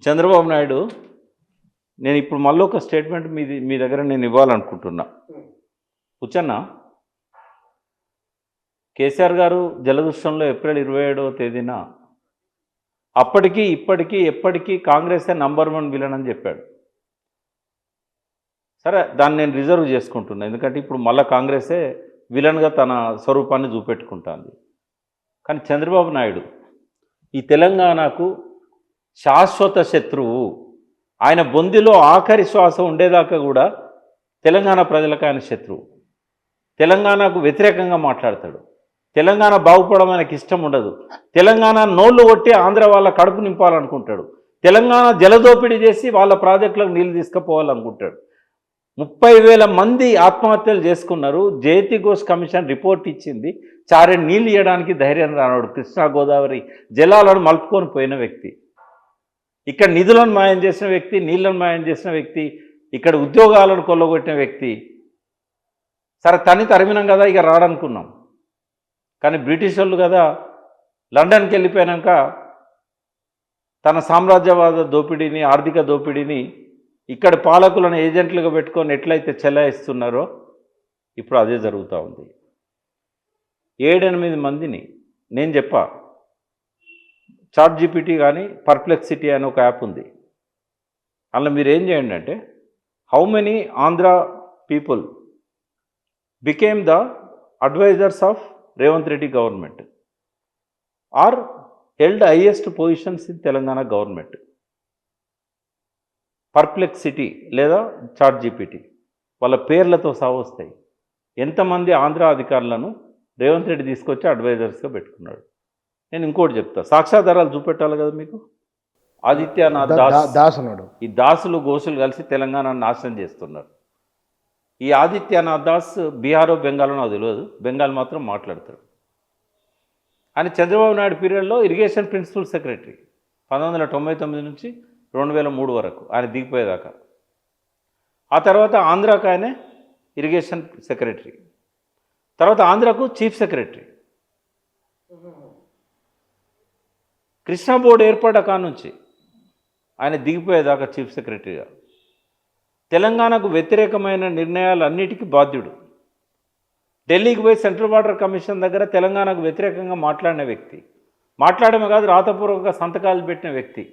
చంద్రబాబు నాయుడు నేను ఇప్పుడు మళ్ళీ ఒక స్టేట్మెంట్ మీ దగ్గర నేను ఇవ్వాలనుకుంటున్నా. కూర్చన్నా కేసీఆర్ గారు జలదృశ్యంలో ఏప్రిల్ 27వ తేదీన అప్పటికి ఇప్పటికీ ఎప్పటికీ కాంగ్రెసే #1 విలన్ అని చెప్పాడు. సరే, దాన్ని నేను రిజర్వ్ చేసుకుంటున్నా, ఎందుకంటే ఇప్పుడు మళ్ళీ కాంగ్రెసే విలన్గా తన స్వరూపాన్ని చూపెట్టుకుంటుంది. కానీ చంద్రబాబు నాయుడు ఈ తెలంగాణకు శాశ్వత శత్రువు. ఆయన బొందిలో ఆఖరి శ్వాస ఉండేదాకా కూడా తెలంగాణ ప్రజలకు ఆయన శత్రువు. తెలంగాణకు వ్యతిరేకంగా మాట్లాడతాడు. తెలంగాణ బాగుపడడం ఆయనకి ఇష్టం ఉండదు. తెలంగాణ నోళ్ళు కొట్టి ఆంధ్ర వాళ్ళ కడుపు నింపాలనుకుంటాడు. తెలంగాణ జలదోపిడీ చేసి వాళ్ళ ప్రాజెక్టులకు నీళ్ళు తీసుకుపోవాలనుకుంటాడు. 30,000 మంది ఆత్మహత్యలు చేసుకున్నారు. జయతి ఘోష్ కమిషన్ రిపోర్ట్ ఇచ్చింది. చారెడు నీళ్ళు ఇవ్వడానికి ధైర్యం రానాడు. కృష్ణా గోదావరి జలాలను మలుపుకొని పోయిన వ్యక్తి, ఇక్కడ నిధులను మాయం చేసిన వ్యక్తి, నీళ్లను మాయం చేసిన వ్యక్తి, ఇక్కడ ఉద్యోగాలను కొల్లగొట్టిన వ్యక్తి. సరే, తరిమినాం కదా, ఇక రాడనుకున్నాం. కానీ బ్రిటిష్ వాళ్ళు కదా లండన్కి వెళ్ళిపోయాక తన సామ్రాజ్యవాద దోపిడీని, ఆర్థిక దోపిడీని ఇక్కడ పాలకులను ఏజెంట్లుగా పెట్టుకొని ఎట్లయితే చెలాయిస్తున్నారో ఇప్పుడు అదే జరుగుతూ ఉంది. 7-8 మందిని నేను చెప్పా. ChatGPT కానీ పర్ప్లెక్సిటీ అని ఒక యాప్ ఉంది. అందులో మీరు ఏం చేయండి అంటే, how many Andhra people became the advisors of Revanth Reddy government are held highest positions in Telangana government. Perplexity లేదా ChatGPT వాళ్ళ పేర్లతో సహా వస్తాయి. ఎంతమంది ఆంధ్ర అధికారులను రేవంత్ రెడ్డి తీసుకొచ్చి అడ్వైజర్స్గా పెట్టుకున్నాడు. నేను ఇంకోటి చెప్తా, సాక్ష్యాధారాలు చూపెట్టాలి కదా మీకు. ఆదిత్యనాథ్ దాస్ ఉన్నాడు. ఈ దాసులు గోసులు కలిసి తెలంగాణను నాశనం చేస్తున్నారు. ఈ ఆదిత్యనాథ్ దాస్ బీహారో బెంగాలో నాకు తెలియదు, బెంగాల్ మాత్రం మాట్లాడతాడు. ఆయన చంద్రబాబు నాయుడు పీరియడ్లో ఇరిగేషన్ ప్రిన్సిపల్ సెక్రటరీ 1999 నుంచి 2003 వరకు ఆయన దిగిపోయేదాకా. ఆ తర్వాత ఆంధ్రాకు ఆయనే ఇరిగేషన్ సెక్రటరీ, తర్వాత ఆంధ్రాకు చీఫ్ సెక్రటరీ. కృష్ణా బోర్డు ఏర్పడ్డ నుంచి ఆయన దిగిపోయేదాకా చీఫ్ సెక్రటరీగా. తెలంగాణకు వ్యతిరేకమైన నిర్ణయాలన్నిటికీ బాధ్యుడు. ఢిల్లీకి పోయి సెంట్రల్ వాటర్ కమిషన్ దగ్గర తెలంగాణకు వ్యతిరేకంగా మాట్లాడిన వ్యక్తి, మాట్లాడమే కాదు రాతపూర్వక సంతకాలు పెట్టిన వ్యక్తి.